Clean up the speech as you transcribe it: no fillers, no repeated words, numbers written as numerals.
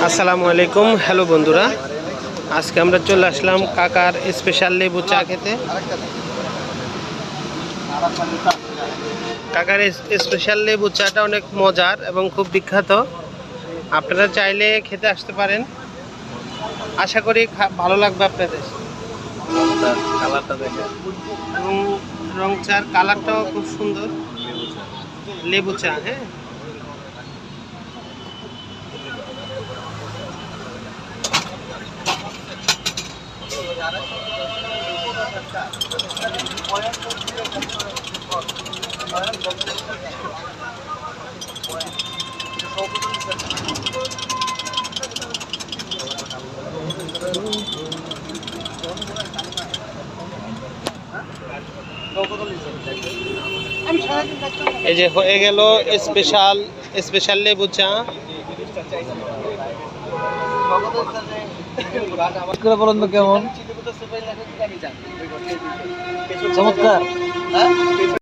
আসসালামু আলাইকুম। হ্যালো বন্ধুরা, আজকে আমরা চলে আসলাম কাকার স্পেশাল লেবু চা খেতে। কাকার স্পেশাল লেবু চাটা অনেক মজার এবং খুব বিখ্যাত। আপনারা চাইলে খেতে আসতে পারেন। আশা করি ভালো লাগবে আপনাদের। রং চার কালারটাও খুব সুন্দর। লেবু চা, হ্যাঁ। এই যে হয়ে গেল স্পেশাল লেবু চা। বলুন তো কেমন চমৎকার।